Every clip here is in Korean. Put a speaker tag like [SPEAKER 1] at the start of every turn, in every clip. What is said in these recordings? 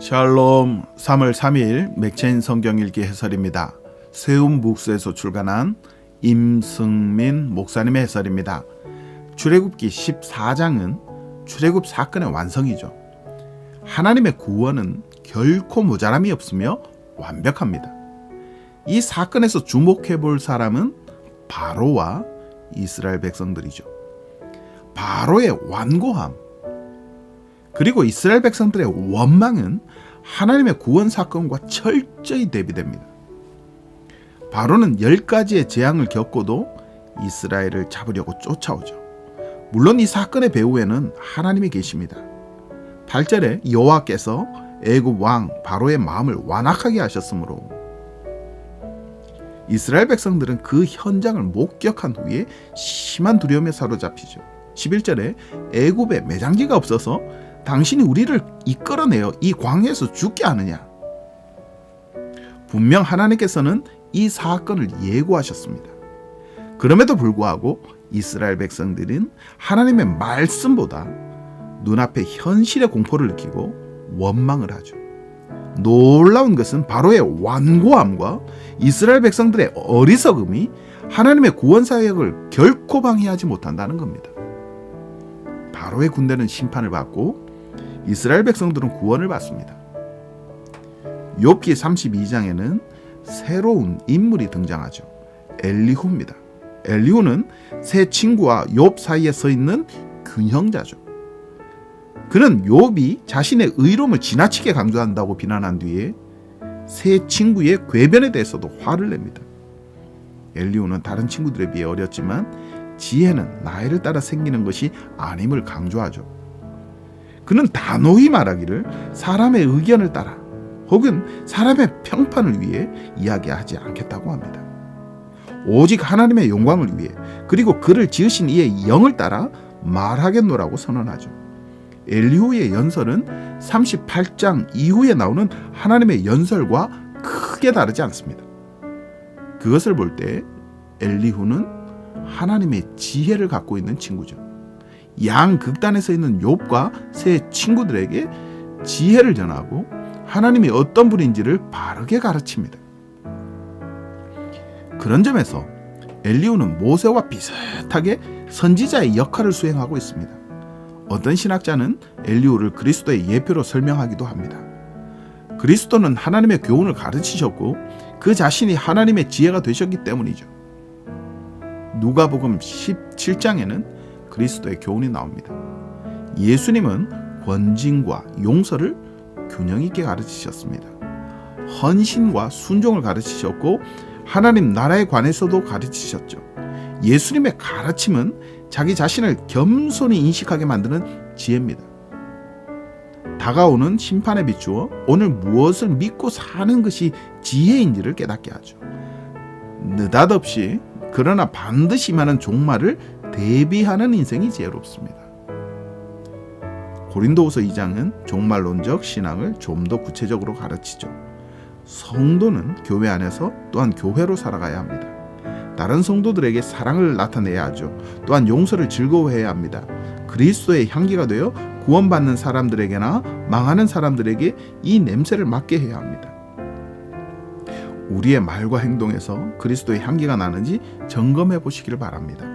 [SPEAKER 1] 샬롬. 3월 3일 맥체인 성경일기 해설입니다. 세움북스에서 출간한 임승민 목사님의 해설입니다. 출애굽기 14장은 출애굽 사건의 완성이죠. 하나님의 구원은 결코 모자람이 없으며 완벽합니다. 이 사건에서 주목해 볼 사람은 바로와 이스라엘 백성들이죠. 바로의 완고함, 그리고 이스라엘 백성들의 원망은 하나님의 구원 사건과 철저히 대비됩니다. 바로는 10가지의 재앙을 겪고도 이스라엘을 잡으려고 쫓아오죠. 물론 이 사건의 배후에는 하나님이 계십니다. 8절에 여호와께서 애굽 왕 바로의 마음을 완악하게 하셨으므로 이스라엘 백성들은 그 현장을 목격한 후에 심한 두려움에 사로잡히죠. 11절에 애굽에 매장지가 없어서 당신이 우리를 이끌어내어 이 광야에서 죽게 하느냐. 분명 하나님께서는 이 사건을 예고하셨습니다. 그럼에도 불구하고 이스라엘 백성들은 하나님의 말씀보다 눈앞의 현실의 공포를 느끼고 원망을 하죠. 놀라운 것은 바로의 완고함과 이스라엘 백성들의 어리석음이 하나님의 구원 사역을 결코 방해하지 못한다는 겁니다. 바로의 군대는 심판을 받고 이스라엘 백성들은 구원을 받습니다. 욥기 32장에는 새로운 인물이 등장하죠. 엘리후입니다. 엘리후는 세 친구와 욥 사이에 서 있는 균형자죠. 그는 욥이 자신의 의로움을 지나치게 강조한다고 비난한 뒤에 세 친구의 궤변에 대해서도 화를 냅니다. 엘리후는 다른 친구들에 비해 어렸지만 지혜는 나이를 따라 생기는 것이 아님을 강조하죠. 그는 단호히 말하기를 사람의 의견을 따라 혹은 사람의 평판을 위해 이야기하지 않겠다고 합니다. 오직 하나님의 영광을 위해 그리고 그를 지으신 이의 영을 따라 말하겠노라고 선언하죠. 엘리후의 연설은 38장 이후에 나오는 하나님의 연설과 크게 다르지 않습니다. 그것을 볼 때 엘리후는 하나님의 지혜를 갖고 있는 친구죠. 양극단에 서 있는 욥과 세 친구들에게 지혜를 전하고 하나님이 어떤 분인지를 바르게 가르칩니다. 그런 점에서 엘리후는 모세와 비슷하게 선지자의 역할을 수행하고 있습니다. 어떤 신학자는 엘리후를 그리스도의 예표로 설명하기도 합니다. 그리스도는 하나님의 교훈을 가르치셨고 그 자신이 하나님의 지혜가 되셨기 때문이죠. 누가복음 17장에는 그리스도의 교훈이 나옵니다. 예수님은 권징과 용서를 균형 있게 가르치셨습니다. 헌신과 순종을 가르치셨고 하나님 나라에 관해서도 가르치셨죠. 예수님의 가르침은 자기 자신을 겸손히 인식하게 만드는 지혜입니다. 다가오는 심판에 비추어 오늘 무엇을 믿고 사는 것이 지혜인지를 깨닫게 하죠. 느닷없이 그러나 반드시 임하는 종말을 대비하는 인생이 지혜롭습니다. 고린도후서 2장은 종말론적 신앙을 좀 더 구체적으로 가르치죠. 성도는 교회 안에서 또한 교회로 살아가야 합니다. 다른 성도들에게 사랑을 나타내야 하죠. 또한 용서를 즐거워해야 합니다. 그리스도의 향기가 되어 구원받는 사람들에게나 망하는 사람들에게 이 냄새를 맡게 해야 합니다. 우리의 말과 행동에서 그리스도의 향기가 나는지 점검해 보시기를 바랍니다.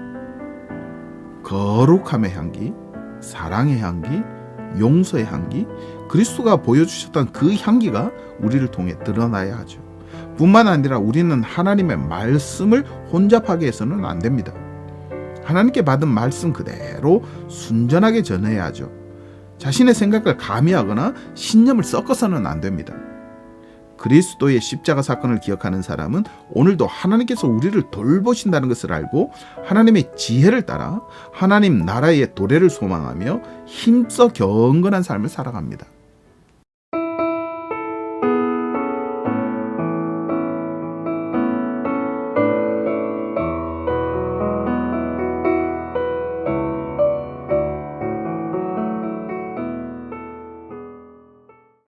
[SPEAKER 1] 거룩함의 향기, 사랑의 향기, 용서의 향기, 그리스도가 보여주셨던 그 향기가 우리를 통해 드러나야 하죠. 뿐만 아니라 우리는 하나님의 말씀을 혼잡하게 해서는 안 됩니다. 하나님께 받은 말씀 그대로 순전하게 전해야 하죠. 자신의 생각을 가미하거나 신념을 섞어서는 안 됩니다. 그리스도의 십자가 사건을 기억하는 사람은 오늘도 하나님께서 우리를 돌보신다는 것을 알고 하나님의 지혜를 따라 하나님 나라의 도래를 소망하며 힘써 경건한 삶을 살아갑니다.